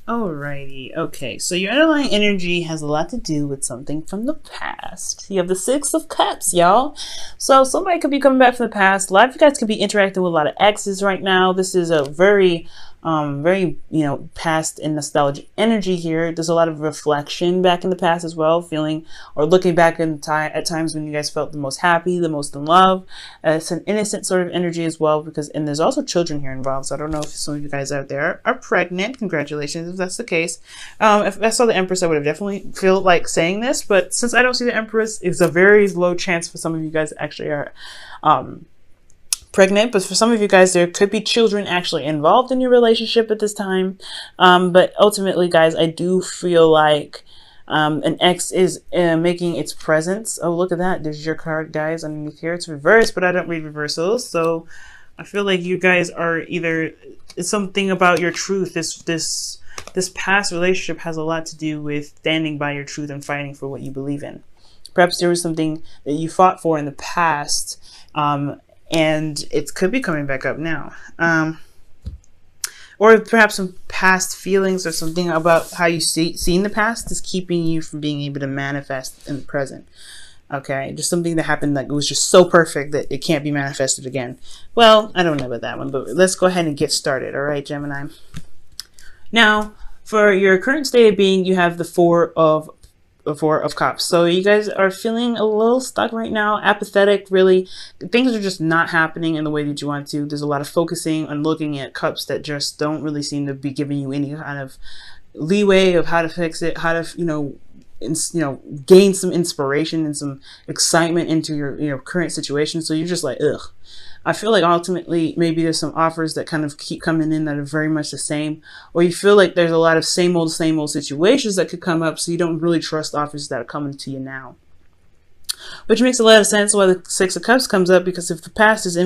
Alrighty, okay, so your underlying energy has a lot to do with something from the past. You have the Six of Cups, y'all. So somebody could be coming back from the past. A lot of you guys could be interacting with a lot of exes right now. This is a very, past and nostalgic energy here. There's a lot of reflection back in the past as well, feeling or looking back in time at times when you guys felt the most happy, the most in love. It's an innocent sort of energy as well, and there's also children here involved. So I don't know if some of you guys out there are pregnant. Congratulations if that's the case. If I saw the Empress, I would have definitely feel like saying this, but since I don't see the Empress, it's a very low chance for some of you guys actually are pregnant. But for some of you guys, there could be children actually involved in your relationship at this time. But ultimately, guys, I do feel like an ex is making its presence. Oh, look at that. There's your card, guys, underneath here. It's reversed, but I don't read reversals. So I feel like you guys are either, it's something about your truth. This past relationship has a lot to do with standing by your truth and fighting for what you believe in. Perhaps there was something that you fought for in the past, and it could be coming back up now. Or perhaps some past feelings or something about how you see in the past is keeping you from being able to manifest in the present. Okay, just something that happened that was just so perfect that it can't be manifested again. Well, I don't know about that one, but let's go ahead and get started. All right, Gemini. Now, for your current state of being, you have the Four of Cups. So you guys are feeling a little stuck right now, apathetic, really. Things are just not happening in the way that you want to. There's a lot of focusing on looking at cups that just don't really seem to be giving you any kind of leeway of how to fix it, how to, gain some inspiration and some excitement into your current situation. So you're just like, ugh. I feel like ultimately maybe there's some offers that kind of keep coming in that are very much the same, or you feel like there's a lot of same old situations that could come up, so you don't really trust offers that are coming to you now. Which makes a lot of sense why the Six of Cups comes up, because if the past is an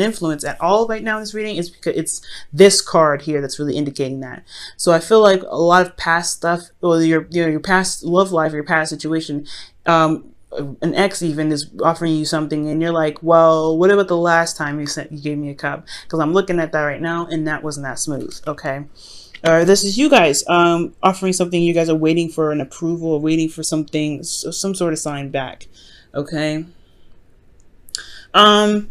influence at all right now in this reading, it's because it's this card here that's really indicating that. So I feel like a lot of past stuff, or your past love life, or your past situation, an ex even is offering you something and you're like, well, what about the last time you gave me a cup? Because I'm looking at that right now and that wasn't that smooth. Okay, or this is you guys offering something, you guys are waiting for an approval or waiting for something, some sort of sign back. Okay, and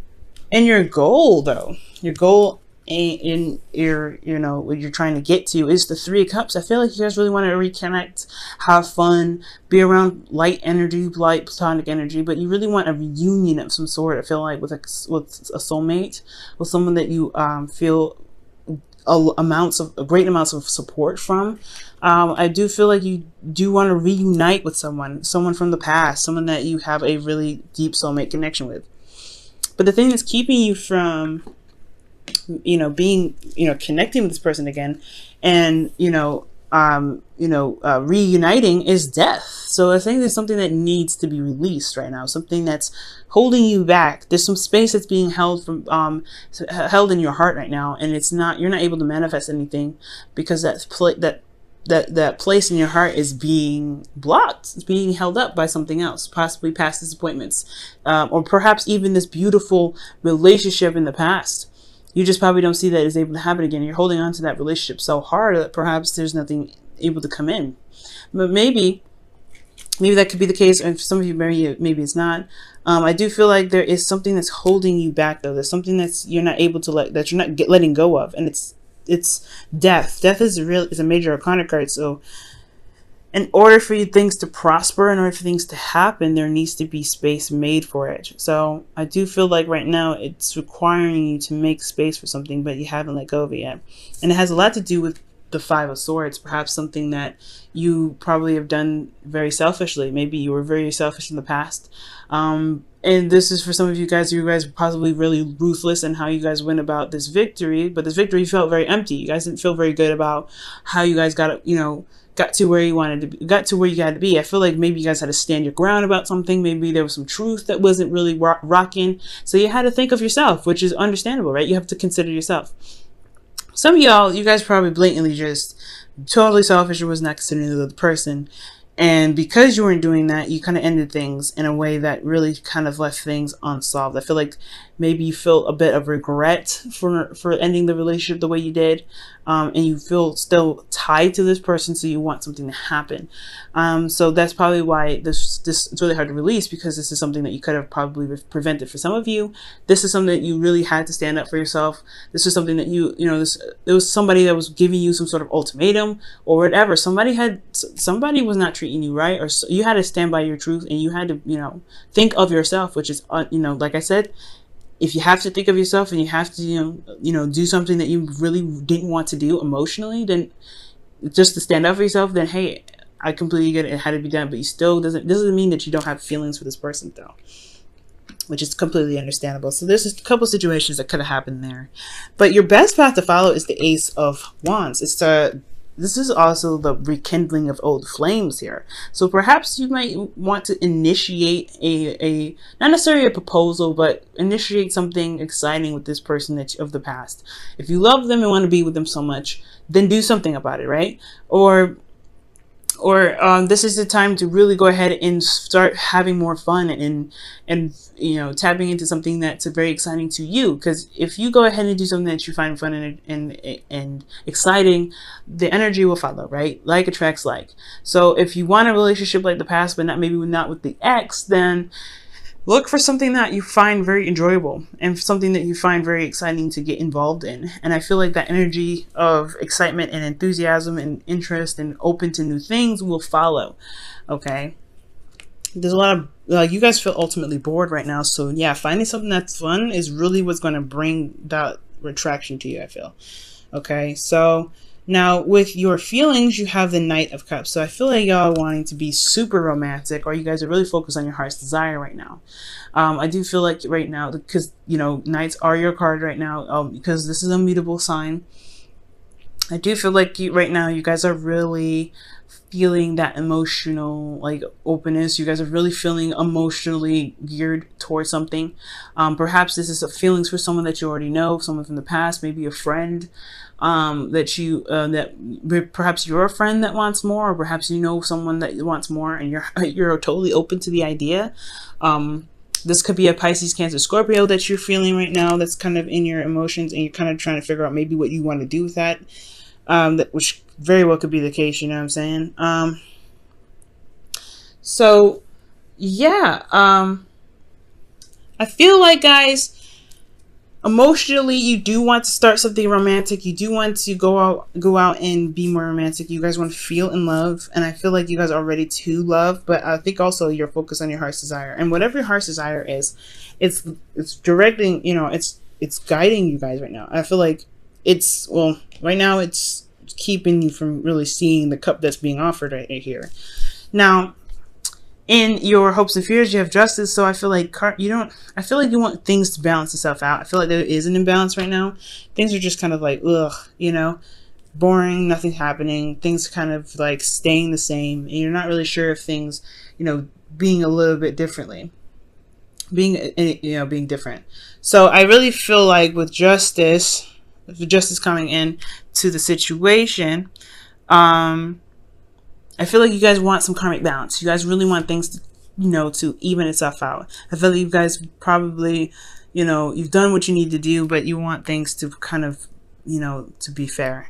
your goal though, your goal in what you're trying to get to is the Three of Cups. I feel like you guys really want to reconnect, have fun, be around light energy, light platonic energy, but you really want a reunion of some sort. I feel like with a soulmate, with someone that you feel great amounts of support from. I do feel like you do want to reunite with someone from the past, someone that you have a really deep soulmate connection with. But the thing that's keeping you from being, connecting with this person again and, reuniting is death. So I think there's something that needs to be released right now, something that's holding you back. There's some space that's being held held in your heart right now, and you're not able to manifest anything because that place in your heart is being blocked. It's being held up by something else, possibly past disappointments, or perhaps even this beautiful relationship in the past. You just probably don't see that it's able to happen again. You're holding on to that relationship so hard that perhaps there's nothing able to come in. But maybe that could be the case, and for some of you, maybe it's not. I do feel like there is something that's holding you back, though. There's something you're not able to letting go of, and it's death. Death is a major arcana card. So in order for things to prosper, in order for things to happen, there needs to be space made for it. So I do feel like right now it's requiring you to make space for something, but you haven't let go of it yet. And it has a lot to do with the Five of Swords, perhaps something that you probably have done very selfishly. Maybe you were very selfish in the past. And this is for some of you guys were possibly really ruthless in how you guys went about this victory, but this victory felt very empty. You guys didn't feel very good about how you guys got to where you got to be. I feel like maybe you guys had to stand your ground about something. Maybe there was some truth that wasn't really rocking. So you had to think of yourself, which is understandable, right? You have to consider yourself. Some of y'all, you guys probably blatantly just totally selfish or was not considering the other person. And because you weren't doing that, you kind of ended things in a way that really kind of left things unsolved. I feel like maybe you feel a bit of regret for ending the relationship the way you did, and you feel still tied to this person, so you want something to happen. So that's probably why this it's really hard to release, because this is something that you could have probably prevented. For some of you, this is something that you really had to stand up for yourself. This is something that it was somebody that was giving you some sort of ultimatum or whatever. Somebody was not treating you right, or you had to stand by your truth, and you had to, think of yourself, which is, like I said, if you have to think of yourself and you have to, do something that you really didn't want to do emotionally, then just to stand up for yourself, then hey, I completely get it. It had to be done, but you still doesn't mean that you don't have feelings for this person, though, which is completely understandable. So there's a couple situations that could have happened there, but your best path to follow is the Ace of Wands. This is also the rekindling of old flames here. So perhaps you might want to initiate a not necessarily a proposal, but initiate something exciting with this person of the past. If you love them and want to be with them so much, then do something about it, right? Or this is the time to really go ahead and start having more fun and tapping into something that's very exciting to you. Because if you go ahead and do something that you find fun and exciting, the energy will follow, right? Like attracts like. So if you want a relationship like the past, but maybe not with the ex, then look for something that you find very enjoyable and something that you find very exciting to get involved in. And I feel like that energy of excitement and enthusiasm and interest and open to new things will follow. Okay. There's a lot of, you guys feel ultimately bored right now. So yeah, finding something that's fun is really what's going to bring that retraction to you, I feel. Okay. So now with your feelings, you have the Knight of Cups. So I feel like y'all wanting to be super romantic, or you guys are really focused on your heart's desire right now. I do feel like right now, because, Knights are your card right now, because this is a mutable sign. I do feel like right now you guys are really feeling that emotional openness. You guys are really feeling emotionally geared towards something. Perhaps this is feelings for someone that you already know, someone from the past, maybe a friend that perhaps you're a friend that wants more, or perhaps you know someone that wants more, and you're totally open to the idea. This could be a Pisces, Cancer, Scorpio that you're feeling right now, that's kind of in your emotions, and you're kind of trying to figure out maybe what you want to do with that, which very well could be the case, you know what I'm saying? So yeah, I feel like, guys, emotionally, you do want to start something romantic. You do want to go out and be more romantic. You guys want to feel in love, and I feel like you guys are ready to love. But I think also you're focused on your heart's desire, and whatever your heart's desire is, it's directing. It's guiding you guys right now. I feel like right now it's keeping you from really seeing the cup that's being offered right here. Now, in your hopes and fears, you have Justice. So I feel like I feel like you want things to balance itself out. I feel like there is an imbalance right now. Things are just kind of like, boring, nothing's happening. Things kind of like staying the same. And you're not really sure if things, being a little bit differently. Being different. So I really feel like with Justice coming in to the situation, I feel like you guys want some karmic balance. You guys really want things to, to even itself out. I feel like you guys probably, you've done what you need to do, but you want things to kind of, to be fair.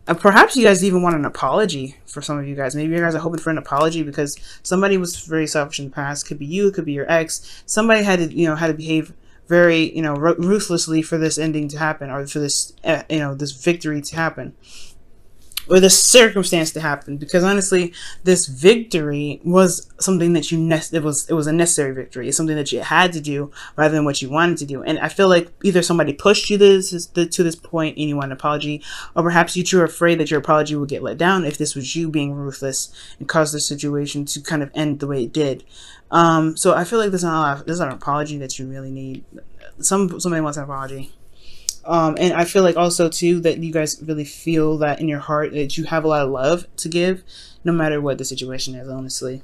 Perhaps you guys even want an apology for some of you guys. Maybe you guys are hoping for an apology because somebody was very selfish in the past. Could be you, it could be your ex. Somebody had to, behave very, ruthlessly for this ending to happen, or for this, this victory to happen, or this circumstance to happen. Because honestly, this victory was something that it was a necessary victory. It's something that you had to do rather than what you wanted to do. And I feel like either somebody pushed you to this point and you want an apology, or perhaps you two are afraid that your apology will get let down if this was you being ruthless and caused the situation to kind of end the way it did. So I feel like there's not an apology that you really need. Somebody wants an apology. And I feel like also too that you guys really feel that in your heart that you have a lot of love to give, no matter what the situation is, honestly.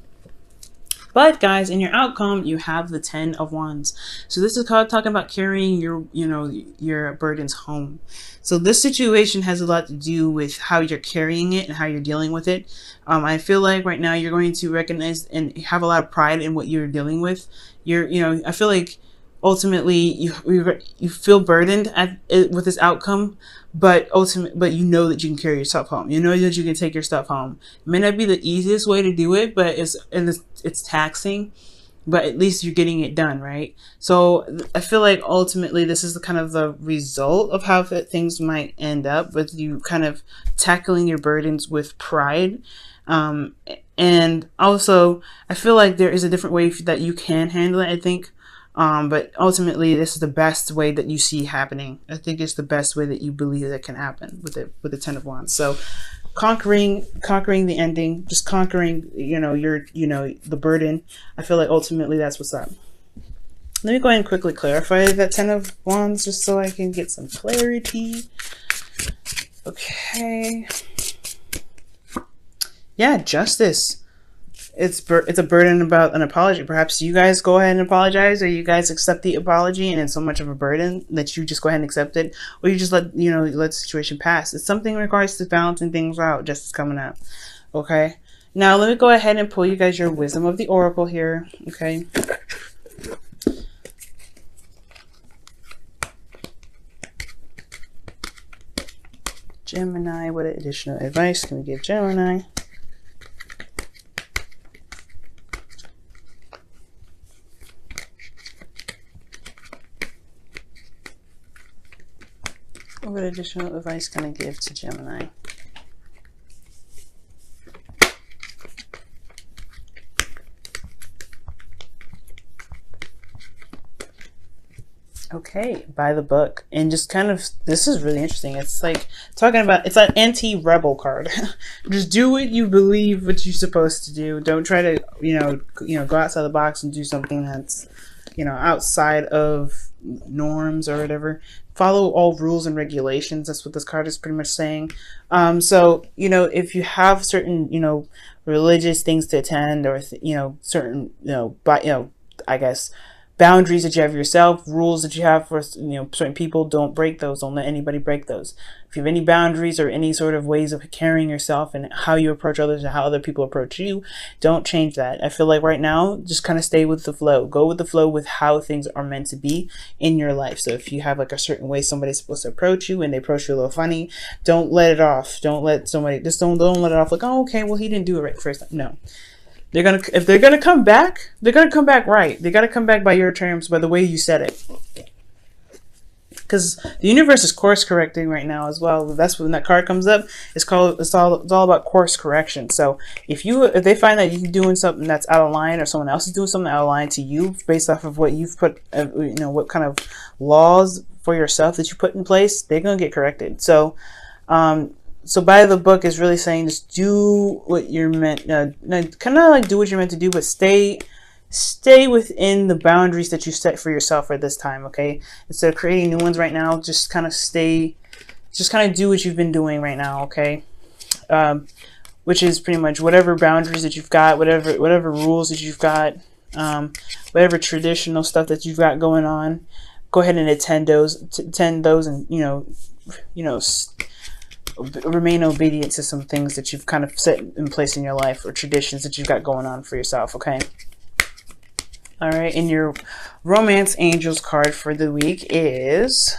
But guys, in your outcome, you have the 10 of Wands. So this is called talking about carrying your burdens home. So this situation has a lot to do with how you're carrying it and how you're dealing with it. I feel like right now you're going to recognize and have a lot of pride in what you're dealing with. I feel like ultimately you feel burdened with this outcome, but you know that you can carry yourself home. You know that you can take your stuff home. It may not be the easiest way to do it, but it's taxing, but at least you're getting it done, right? So I feel like ultimately this is the kind of the result of how things might end up with you kind of tackling your burdens with pride. And also I feel like there is a different way that you can handle it, I think. But ultimately, this is the best way that you see happening. I think it's the best way that you believe that can happen with the Ten of Wands. So, conquering the ending, just conquering, the burden. I feel like ultimately that's what's up. Let me go ahead and quickly clarify that Ten of Wands, just so I can get some clarity. Okay. Yeah, justice. It's a burden about an apology. Perhaps you guys go ahead and apologize, or you guys accept the apology, and it's so much of a burden that you just go ahead and accept it, or you just let the situation pass. It's something in regards to balancing things out. Justice coming up. Okay. Now let me go ahead and pull you guys your wisdom of the oracle here. Okay. Gemini, what additional advice can we give Gemini? What additional advice can I give to Gemini? Okay, by the book. And just kind of, this is really interesting. It's like talking about, it's an anti-rebel card. Just do what you believe what you're supposed to do. Don't try to, go outside the box and do something that's, outside of norms or whatever. Follow all rules and regulations. That's what this card is pretty much saying. So, if you have certain, religious things to attend, or, certain, I guess, boundaries that you have yourself, rules that you have for, certain people, don't break those. Don't let anybody break those. If you have any boundaries or any sort of ways of carrying yourself and how you approach others and how other people approach you, don't change that. I feel like right now, just kind of stay with the flow. Go with the flow with how things are meant to be in your life. So if you have like a certain way somebody's supposed to approach you and they approach you a little funny, don't let it off. Don't let somebody, just don't let it off like, oh, okay, well, he didn't do it right the first time. No. If they're gonna come back, they're gonna come back right. They gotta come back by your terms, by the way you said it. Because the universe is course correcting right now as well. That's when that card comes up. It's all about course correction. So if they find that you're doing something that's out of line, or someone else is doing something out of line to you, based off of what you've put, what kind of laws for yourself that you put in place, they're gonna get corrected. So, So by the book is really saying just do what you're meant, kind of like do what you're meant to do, but stay within the boundaries that you set for yourself at this time, okay? Instead of creating new ones right now, just kind of do what you've been doing right now, okay? Which is pretty much whatever boundaries that you've got, whatever rules that you've got, whatever traditional stuff that you've got going on, go ahead and attend those, and remain obedient to some things that you've kind of set in place in your life, or traditions that you've got going on for yourself, okay? All right, and your romance angels card for the week is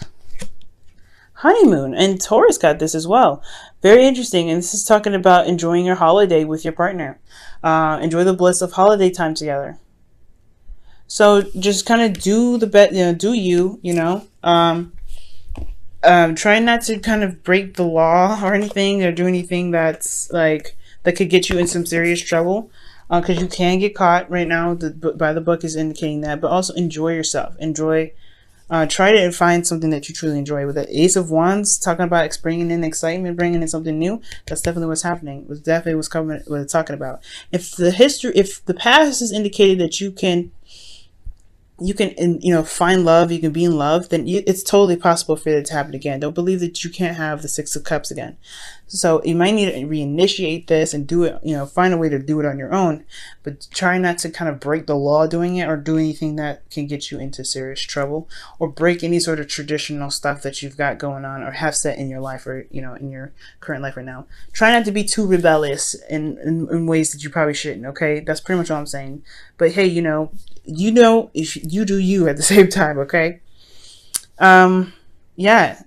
honeymoon, and Taurus got this as well. Very interesting, and this is talking about enjoying your holiday with your partner. Enjoy the bliss of holiday time together. So just kind of do the best, do you, try not to kind of break the law or anything, or do anything that's like that could get you in some serious trouble, because you can get caught right now. By the book is indicating that. But also enjoy yourself. Try to find something that you truly enjoy. With the Ace of Wands talking about bringing in excitement, bringing in something new, that's definitely what's happening. It was definitely what it's talking about. If the past has indicated that you can find love, you can be in love, then it's totally possible for it to happen again. Don't believe that you can't have the Six of Cups again. So you might need to reinitiate this and do it, find a way to do it on your own, but try not to kind of break the law doing it, or do anything that can get you into serious trouble, or break any sort of traditional stuff that you've got going on or have set in your life, or, in your current life right now. Try not to be too rebellious in ways that you probably shouldn't, okay? That's pretty much all I'm saying. But hey, if you do you at the same time. Okay. Yeah.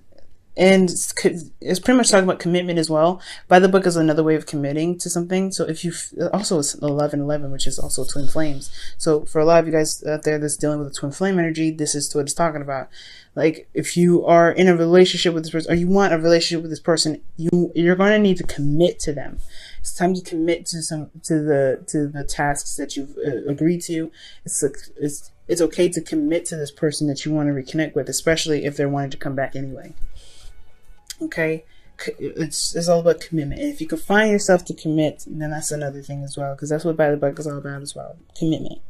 And it's pretty much talking about commitment as well. By the book is another way of committing to something. So if you also it's 11:11, which is also twin flames. So for a lot of you guys out there that's dealing with a twin flame energy, this is what it's talking about. Like if you are in a relationship with this person, or you want a relationship with this person, you're going to need to commit to them. It's time to commit to the tasks that you've agreed to. It's okay to commit to this person that you want to reconnect with, especially if they're wanting to come back anyway. Okay, it's all about commitment. And if you can find yourself to commit, then that's another thing as well, because that's what by the book is all about as well. Commitment.